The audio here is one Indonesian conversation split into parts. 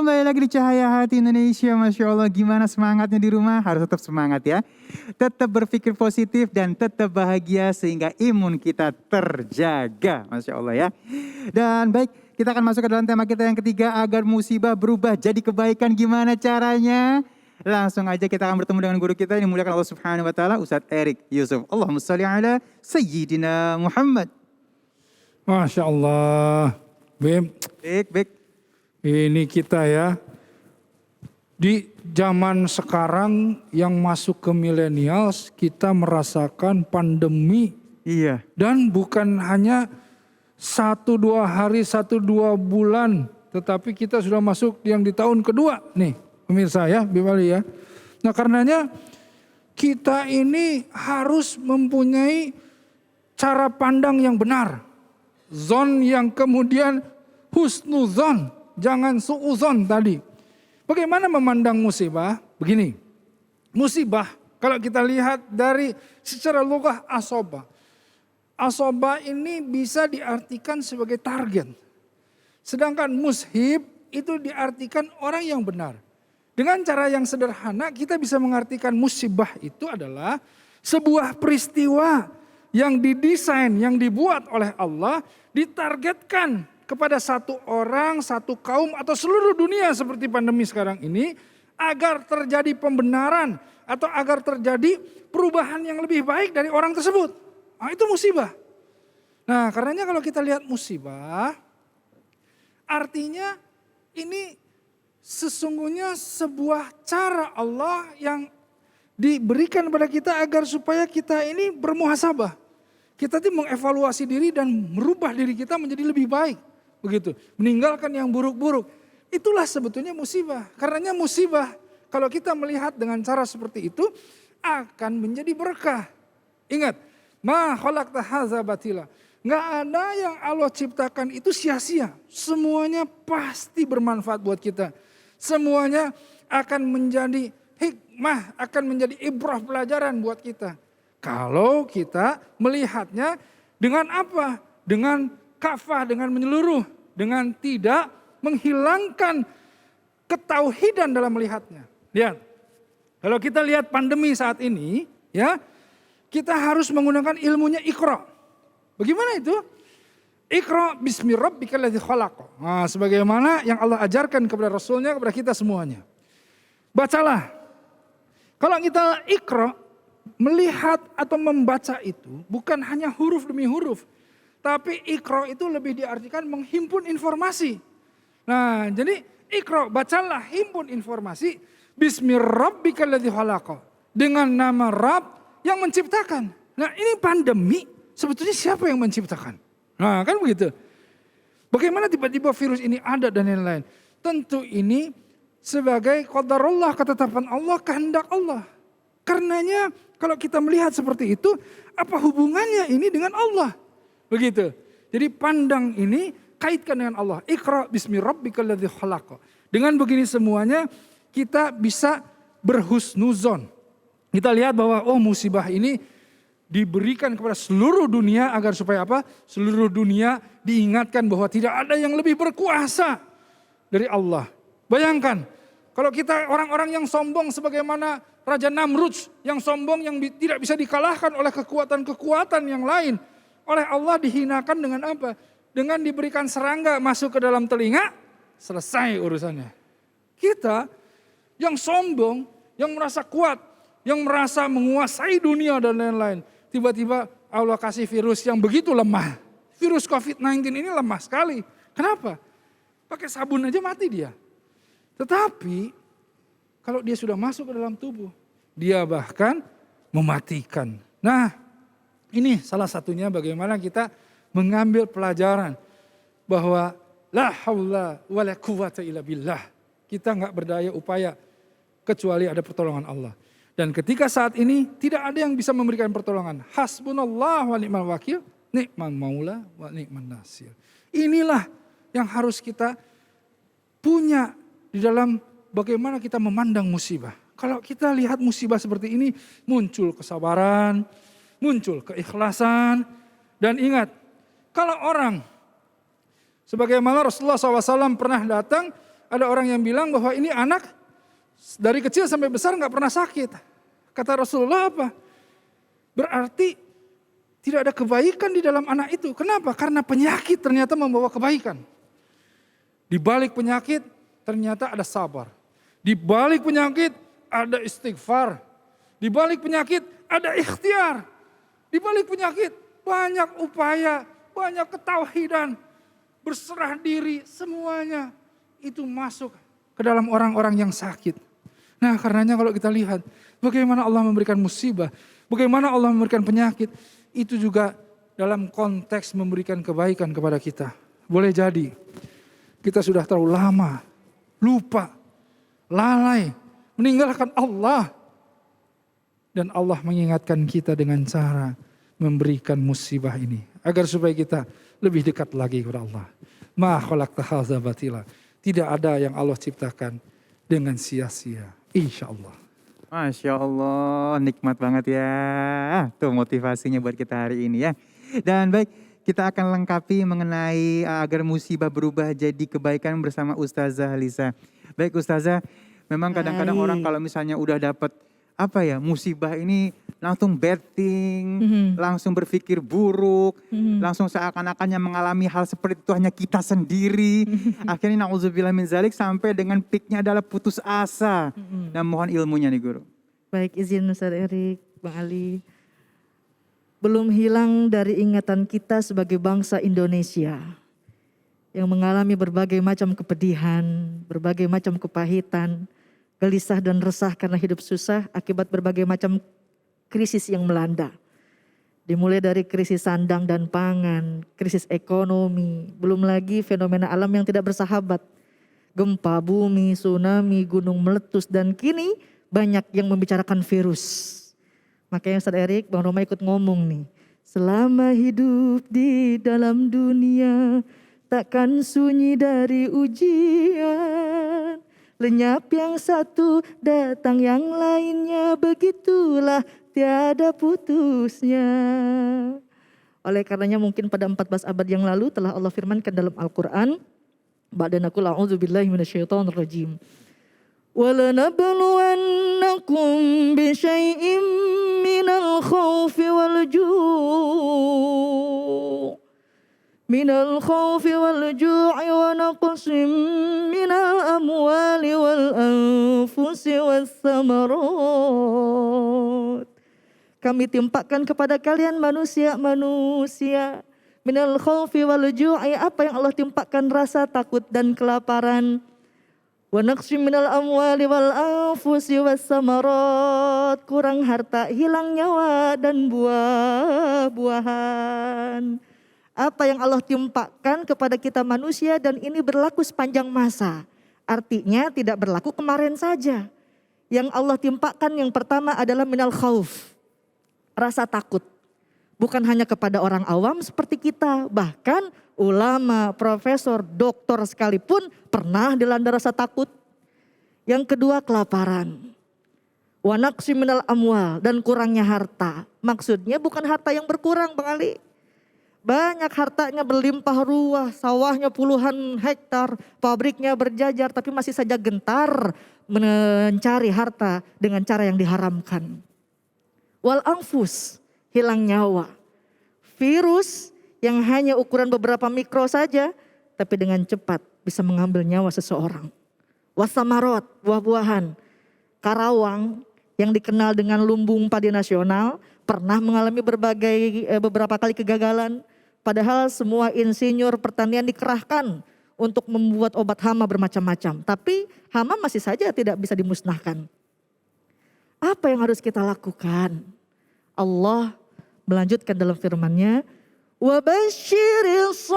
Kembali lagi di Cahaya Hati Indonesia. Masya Allah, gimana semangatnya di rumah? Harus tetap semangat ya. Tetap berpikir positif dan tetap bahagia sehingga imun kita terjaga. Masya Allah ya. Dan baik, kita akan masuk ke dalam tema kita yang ketiga, agar musibah berubah jadi kebaikan. Gimana caranya? Langsung aja kita akan bertemu dengan guru kita yang dimuliakan Allah Subhanahu wa taala, Ustadz Erik Yusuf. Allahumma shalli ala Sayyidina Muhammad. Masya Allah. Bim, Baik. ini kita ya. Di zaman sekarang yang masuk ke millennials, kita merasakan pandemi. Iya. Dan bukan hanya 1-2 hari, 1-2 bulan. Tetapi kita sudah masuk yang di tahun kedua nih. Pemirsa ya, Bimali ya. Nah karenanya kita ini harus mempunyai cara pandang yang benar. Zon yang kemudian husnuzon. Jangan suuzon tadi. Bagaimana memandang musibah? Begini. Musibah kalau kita lihat dari secara lugah asoba. Asoba ini bisa diartikan sebagai target. Sedangkan mushib itu diartikan orang yang benar. Dengan cara yang sederhana kita bisa mengartikan musibah itu adalah sebuah peristiwa yang didesain, yang dibuat oleh Allah, ditargetkan kepada satu orang, satu kaum atau seluruh dunia seperti pandemi sekarang ini, agar terjadi pembenaran atau agar terjadi perubahan yang lebih baik dari orang tersebut. Nah, itu musibah. Nah, karenanya kalau kita lihat musibah, artinya ini sesungguhnya sebuah cara Allah yang diberikan kepada kita agar supaya kita ini bermuhasabah. Kita itu mengevaluasi diri dan merubah diri kita menjadi lebih baik. Begitu, meninggalkan yang buruk-buruk. Itulah sebetulnya musibah. Karenanya musibah kalau kita melihat dengan cara seperti itu akan menjadi berkah. Ingat, ma khalaqta hadza batila. Enggak ada yang Allah ciptakan itu sia-sia. Semuanya pasti bermanfaat buat kita. Semuanya akan menjadi hikmah, akan menjadi ibrah pelajaran buat kita. Kalau kita melihatnya dengan apa? Dengan kafah, dengan menyeluruh, dengan tidak menghilangkan ketauhidan dalam melihatnya. Lihat, kalau kita lihat pandemi saat ini, ya, kita harus menggunakan ilmunya Iqra. Bagaimana itu? Iqra bismi rabbikal ladzi khalaq. Nah, sebagaimana yang Allah ajarkan kepada Rasulnya, kepada kita semuanya. Bacalah. Kalau kita Iqra, melihat atau membaca itu bukan hanya huruf demi huruf. Tapi Iqra itu lebih diartikan menghimpun informasi. Nah, jadi Iqra, bacalah, himpun informasi. Bismi rabbikal ladzi khalaq. Dengan nama Rabb yang menciptakan. Nah, ini pandemi, sebetulnya siapa yang menciptakan? Nah, kan begitu. Bagaimana tiba-tiba virus ini ada dan lain-lain? Tentu ini sebagai qadarullah, ketetapan Allah, kehendak Allah. Karenanya kalau kita melihat seperti itu, apa hubungannya ini dengan Allah? Begitu. Jadi pandang ini kaitkan dengan Allah. Iqra bismi rabbikal ladzi khalaq. Dengan begini semuanya kita bisa berhusnuzon. Kita lihat bahwa musibah ini diberikan kepada seluruh dunia agar supaya apa? Seluruh dunia diingatkan bahwa tidak ada yang lebih berkuasa dari Allah. Bayangkan kalau kita orang-orang yang sombong sebagaimana Raja Namrud yang sombong yang tidak bisa dikalahkan oleh kekuatan-kekuatan yang lain. Oleh Allah dihinakan dengan apa? Dengan diberikan serangga masuk ke dalam telinga, selesai urusannya. Kita yang sombong, yang merasa kuat, yang merasa menguasai dunia dan lain-lain. Tiba-tiba Allah kasih virus yang begitu lemah. Virus COVID-19 ini lemah sekali. Kenapa? Pakai sabun aja mati dia. Tetapi kalau dia sudah masuk ke dalam tubuh, dia bahkan mematikan. Nah, ini salah satunya bagaimana kita mengambil pelajaran bahwa la haula wala quwata illa billah. Kita enggak berdaya upaya kecuali ada pertolongan Allah. Dan ketika saat ini tidak ada yang bisa memberikan pertolongan. Hasbunallah wa ni'mal wakil, ni'mal maula wa ni'man nasir. Inilah yang harus kita punya di dalam bagaimana kita memandang musibah. Kalau kita lihat musibah seperti ini, muncul kesabaran, muncul keikhlasan. Dan ingat, kalau orang sebagaimana Rasulullah SAW pernah datang, Ada orang yang bilang bahwa ini anak dari kecil sampai besar nggak pernah sakit. Kata Rasulullah apa? Berarti tidak ada kebaikan di dalam anak itu. Kenapa? Karena penyakit ternyata membawa kebaikan. Di balik penyakit ternyata ada sabar. Di balik penyakit ada istighfar. Di balik penyakit ada ikhtiar. Di balik penyakit banyak upaya, banyak ketauhidan, berserah diri, semuanya itu masuk ke dalam orang-orang yang sakit. Nah, karenanya kalau kita lihat bagaimana Allah memberikan musibah, bagaimana Allah memberikan penyakit, itu juga dalam konteks memberikan kebaikan kepada kita. Boleh jadi kita sudah terlalu lama lupa, lalai, meninggalkan Allah. Dan Allah mengingatkan kita dengan cara memberikan musibah ini. Agar supaya kita lebih dekat lagi kepada Allah. Ma khalaqta hadza batila. Tidak ada yang Allah ciptakan dengan sia-sia. Insya Allah. Masya Allah, nikmat banget ya. Tuh motivasinya buat kita hari ini ya. Dan baik, kita akan lengkapi mengenai agar musibah berubah jadi kebaikan bersama Ustazah Lisa. Baik Ustazah, memang kadang-kadang orang kalau misalnya udah dapat musibah ini langsung betting, langsung berpikir buruk, langsung seakan-akannya mengalami hal seperti itu hanya kita sendiri. Akhirnya na'udzubillah min zalik sampai dengan peaknya adalah putus asa. Dan mohon ilmunya nih Guru. Baik, izin Ustaz Erik, Bang Ali. Belum hilang dari ingatan kita sebagai bangsa Indonesia yang mengalami berbagai macam kepedihan, berbagai macam kepahitan, gelisah dan resah karena hidup susah akibat berbagai macam krisis yang melanda. Dimulai dari krisis sandang dan pangan, krisis ekonomi, belum lagi fenomena alam yang tidak bersahabat. Gempa bumi, tsunami, gunung meletus, dan kini banyak yang membicarakan virus. Makanya Ustaz Erik, Bang Roma ikut ngomong nih. Selama hidup di dalam dunia, takkan sunyi dari ujian. Lenyap yang satu, datang yang lainnya, begitulah tiada putusnya. Oleh karenanya mungkin pada 14 abad yang lalu telah Allah firmankan dalam Al-Quran, ba'da naqul a'udzubillahi minasyaitonirrajim. وَلَنَبْلُوَنَّكُمْ بِشَيْءٍ مِّنَ الْخَوْفِ وَالْجُوعِ وَنَقْصٍ مِّنَ الْأَمْوَالِ وَالْأَنفُسِ وَالثَّمَرَاتِ. Kami timpakan kepada kalian manusia-manusia minal khaufi wal ju'i, apa yang Allah timpakan, rasa takut dan kelaparan. Wa naqsim minal amwali wal anfusi was samarat, kurang harta, hilang nyawa dan buah-buahan. Apa yang Allah timpakan kepada kita manusia, dan ini berlaku sepanjang masa. Artinya tidak berlaku kemarin saja. Yang Allah timpakan yang pertama adalah minal khauf, rasa takut. Bukan hanya kepada orang awam seperti kita, bahkan ulama, profesor, doktor sekalipun pernah dilanda rasa takut. Yang kedua kelaparan. Wa naqsi minal amwal, dan kurangnya harta. Maksudnya bukan harta yang berkurang Bang Ali. Banyak hartanya berlimpah ruah, sawahnya puluhan hektar, pabriknya berjajar, tapi masih saja gentar mencari harta dengan cara yang diharamkan. Wal anfus, hilang nyawa. Virus yang hanya ukuran beberapa mikro saja, tapi dengan cepat bisa mengambil nyawa seseorang. Wasamarot, buah-buahan. Karawang yang dikenal dengan lumbung padi nasional pernah mengalami beberapa kali kegagalan. Padahal semua insinyur pertanian dikerahkan untuk membuat obat hama bermacam-macam. Tapi hama masih saja tidak bisa dimusnahkan. Apa yang harus kita lakukan? Allah melanjutkan dalam firman-Nya, "Wabasyiris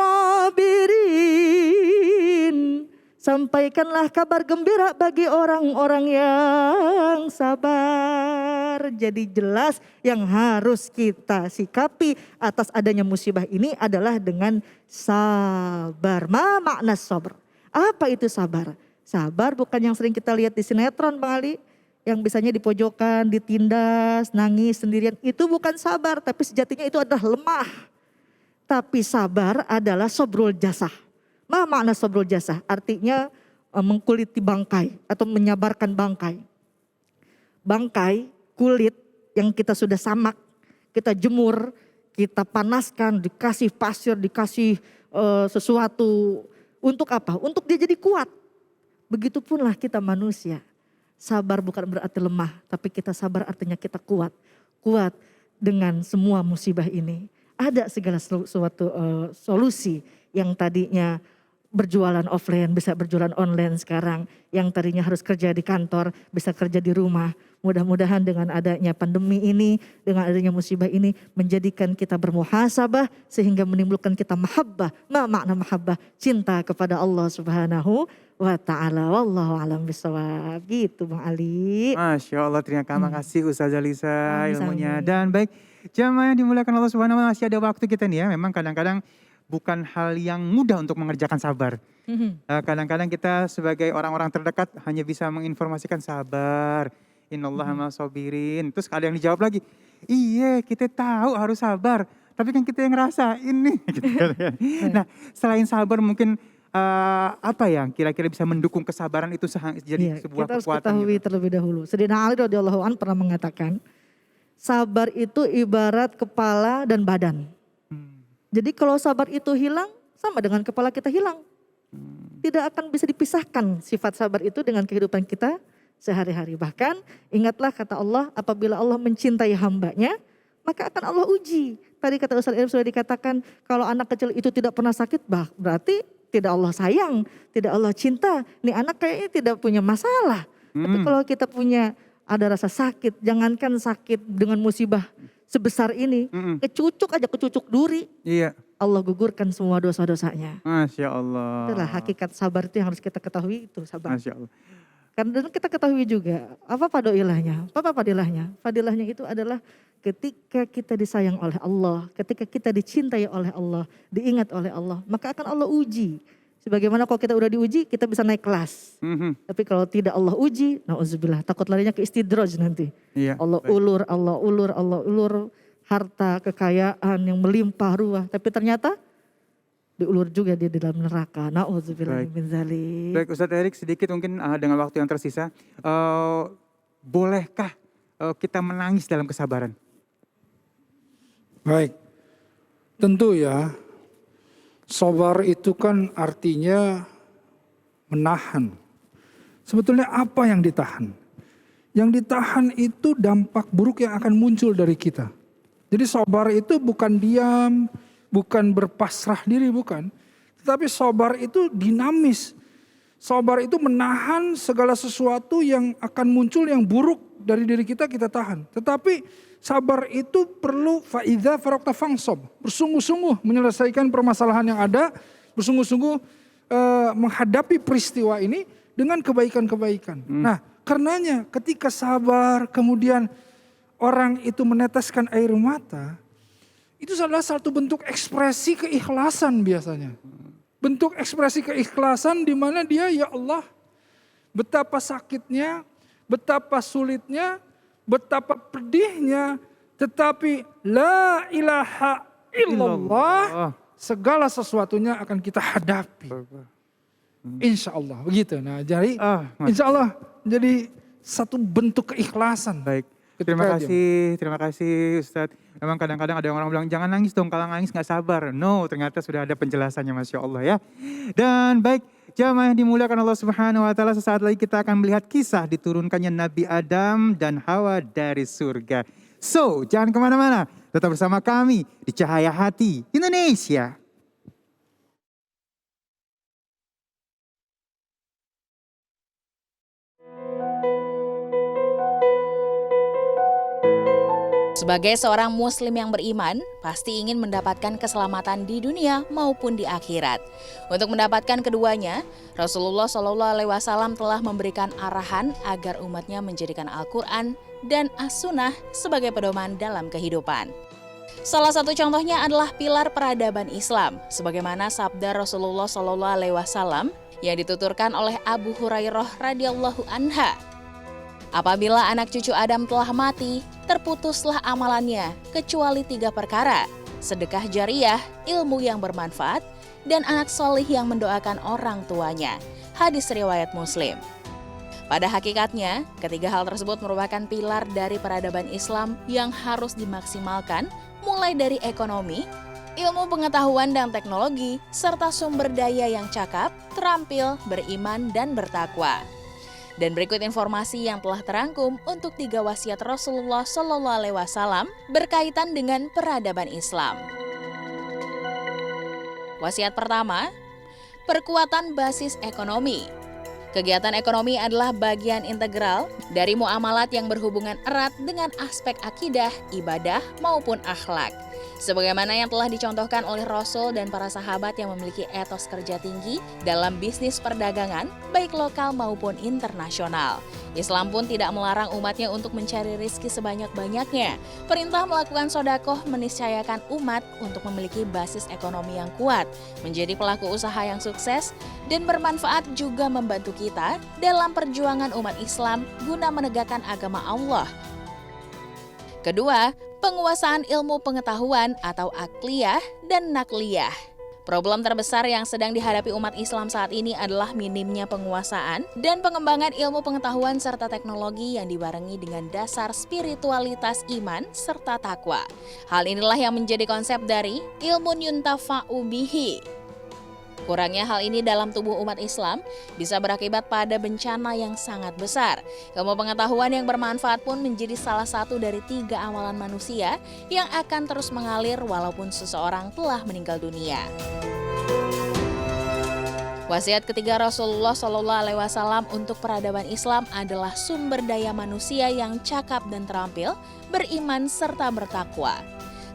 sabirin." Sampaikanlah kabar gembira bagi orang-orang yang sabar. Jadi jelas yang harus kita sikapi atas adanya musibah ini adalah dengan sabar. Ma makna sabar? Apa itu sabar? Sabar bukan yang sering kita lihat di sinetron Bang Ali. Yang biasanya di pojokan, ditindas, nangis sendirian. Itu bukan sabar, tapi sejatinya itu adalah lemah. Tapi sabar adalah sobrul jasah. Ma makna sobrul jasah? Artinya mengkuliti bangkai atau menyabarkan bangkai. Bangkai, kulit yang kita sudah samak, kita jemur, kita panaskan, dikasih pasir, dikasih sesuatu. Untuk apa? Untuk dia jadi kuat. Begitupunlah kita manusia. Sabar bukan berarti lemah, tapi kita sabar artinya kita kuat. Kuat dengan semua musibah ini. Ada segala suatu solusi yang tadinya berjualan offline bisa berjualan online sekarang. Yang tadinya harus kerja di kantor bisa kerja di rumah. Mudah-mudahan dengan adanya pandemi ini, dengan adanya musibah ini menjadikan kita bermuhasabah sehingga menimbulkan kita mahabbah. Ma makna mahabbah? Cinta kepada Allah Subhanahu wa ta'ala. Wallahu a'lam bishawab. Gitu Bang Ali. Masya Allah, terima kasih Ustazah Lisa ilmunya. Sami-sami. Dan baik, jamaah yang dimuliakan Allah Subhanahu wa ta'ala, masih ada waktu kita nih ya. Memang kadang-kadang bukan hal yang mudah untuk mengerjakan sabar. Kadang-kadang kita sebagai orang-orang terdekat hanya bisa menginformasikan sabar. Innallaha ma'as-sabirin. Terus ada yang dijawab lagi, iya kita tahu harus sabar, tapi kan kita yang ngerasain nih. Gitu kan. Nah, selain sabar mungkin apa yang kira-kira bisa mendukung kesabaran itu jadi sebuah kita harus kekuatan ketahui gitu. terlebih dahulu. Sayyidina Ali radhiyallahu an pernah mengatakan, sabar itu ibarat kepala dan badan. Jadi kalau sabar itu hilang, sama dengan kepala kita hilang. Tidak akan bisa dipisahkan sifat sabar itu dengan kehidupan kita sehari-hari. Bahkan ingatlah kata Allah, apabila Allah mencintai hambanya, maka akan Allah uji. Tadi kata Ustaz Irfan sudah dikatakan, kalau anak kecil itu tidak pernah sakit, berarti tidak Allah sayang, tidak Allah cinta. Nih anak kayaknya tidak punya masalah. Tapi kalau kita punya ada rasa sakit, jangankan sakit dengan musibah sebesar ini, kecucuk duri. Iya. Allah gugurkan semua dosa-dosanya. Masya Allah. Itulah hakikat sabar itu yang harus kita ketahui, itu sabar. Masya Allah. Karena kita ketahui juga apa fadilahnya. Apa fadilahnya? Fadilahnya itu adalah ketika kita disayang oleh Allah, ketika kita dicintai oleh Allah, diingat oleh Allah, maka akan Allah uji. Sebagaimana kalau kita udah diuji, kita bisa naik kelas. Tapi kalau tidak Allah uji, na'udzubillah, takut larinya ke istidraj nanti. Iya, Allah ulur, harta, kekayaan yang melimpah ruah. Tapi ternyata diulur juga dia di dalam neraka. Na'udzubillah min dzalik. Baik Ustadz Erik, sedikit mungkin dengan waktu yang tersisa, bolehkah kita menangis dalam kesabaran? Baik, tentu ya, sabar itu kan artinya menahan. Sebetulnya apa yang ditahan? Yang ditahan itu dampak buruk yang akan muncul dari kita. Jadi sabar itu bukan diam, bukan berpasrah diri, bukan. Tetapi sabar itu dinamis. Sabar itu menahan segala sesuatu yang akan muncul yang buruk dari diri kita tahan. Tetapi sabar itu perlu fa'idha faraqta fangsob. Bersungguh-sungguh menyelesaikan permasalahan yang ada. Bersungguh-sungguh menghadapi peristiwa ini dengan kebaikan-kebaikan. Nah, karenanya ketika sabar kemudian orang itu meneteskan air mata, itu adalah satu bentuk ekspresi keikhlasan biasanya. Bentuk ekspresi keikhlasan di mana dia, ya Allah, betapa sakitnya, betapa sulitnya, betapa pedihnya, tetapi la ilaha illallah, segala sesuatunya akan kita hadapi. Insya Allah, begitu. Nah, jadi insya Allah jadi satu bentuk keikhlasan. Baik. Terima kasih Ustadz. Memang kadang-kadang ada orang bilang jangan nangis dong, kalau nangis gak sabar. No, ternyata sudah ada penjelasannya, Masya Allah ya. Dan baik, jamaah yang dimuliakan Allah Subhanahu wa ta'ala, sesaat lagi kita akan melihat kisah diturunkannya Nabi Adam dan Hawa dari surga. So, jangan kemana-mana, tetap bersama kami di Cahaya Hati Indonesia. Sebagai seorang muslim yang beriman, pasti ingin mendapatkan keselamatan di dunia maupun di akhirat. Untuk mendapatkan keduanya, Rasulullah SAW telah memberikan arahan agar umatnya menjadikan Al-Quran dan As-Sunnah sebagai pedoman dalam kehidupan. Salah satu contohnya adalah pilar peradaban Islam, sebagaimana sabda Rasulullah SAW yang dituturkan oleh Abu Hurairah radhiyallahu anha. Apabila anak cucu Adam telah mati, terputuslah amalannya kecuali 3 perkara: sedekah jariyah, ilmu yang bermanfaat, dan anak solih yang mendoakan orang tuanya. Hadis riwayat Muslim. Pada hakikatnya, ketiga hal tersebut merupakan pilar dari peradaban Islam yang harus dimaksimalkan, mulai dari ekonomi, ilmu pengetahuan dan teknologi, serta sumber daya yang cakap, terampil, beriman, dan bertakwa. Dan berikut informasi yang telah terangkum untuk 3 wasiat Rasulullah SAW berkaitan dengan peradaban Islam. Wasiat pertama, perkuatan basis ekonomi. Kegiatan ekonomi adalah bagian integral dari muamalat yang berhubungan erat dengan aspek akidah, ibadah, maupun akhlak. Sebagaimana yang telah dicontohkan oleh Rasul dan para sahabat yang memiliki etos kerja tinggi dalam bisnis perdagangan, baik lokal maupun internasional. Islam pun tidak melarang umatnya untuk mencari rizki sebanyak-banyaknya. Perintah melakukan sodakoh meniscayakan umat untuk memiliki basis ekonomi yang kuat, menjadi pelaku usaha yang sukses, dan bermanfaat juga membantu kita dalam perjuangan umat Islam guna menegakkan agama Allah. Kedua, penguasaan ilmu pengetahuan atau akliyah dan nakliyah. Problem terbesar yang sedang dihadapi umat Islam saat ini adalah minimnya penguasaan dan pengembangan ilmu pengetahuan serta teknologi yang dibarengi dengan dasar spiritualitas iman serta takwa. Hal inilah yang menjadi konsep dari ilmun yuntafa'u bihi. Kurangnya hal ini dalam tubuh umat Islam bisa berakibat pada bencana yang sangat besar. Ilmu pengetahuan yang bermanfaat pun menjadi salah satu dari 3 amalan manusia yang akan terus mengalir walaupun seseorang telah meninggal dunia. Wasiat ketiga Rasulullah SAW untuk peradaban Islam adalah sumber daya manusia yang cakap dan terampil, beriman serta bertakwa.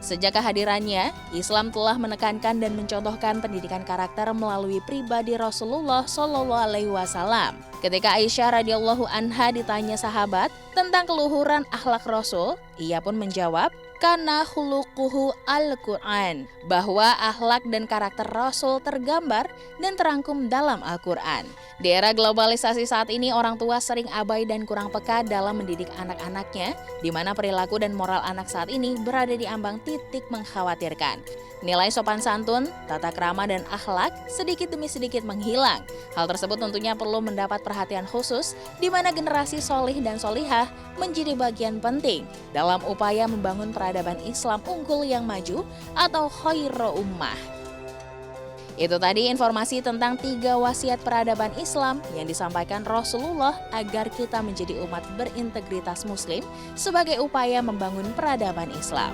Sejak kehadirannya, Islam telah menekankan dan mencontohkan pendidikan karakter melalui pribadi Rasulullah SAW. Ketika Aisyah radhiyallahu anha ditanya sahabat tentang keluhuran akhlak Rasul, ia pun menjawab, "Kana khuluquhu Al-Quran," bahwa akhlak dan karakter Rasul tergambar dan terangkum dalam Al-Quran. Di era globalisasi saat ini, orang tua sering abai dan kurang peka dalam mendidik anak-anaknya, di mana perilaku dan moral anak saat ini berada di ambang titik mengkhawatirkan. Nilai sopan santun, tata krama, dan akhlak sedikit demi sedikit menghilang. Hal tersebut tentunya perlu mendapat perhatian khusus, di mana generasi solih dan solihah menjadi bagian penting dalam upaya membangun peradaban Islam unggul yang maju atau khairu ummah. Itu tadi informasi tentang 3 wasiat peradaban Islam yang disampaikan Rasulullah agar kita menjadi umat berintegritas Muslim sebagai upaya membangun peradaban Islam.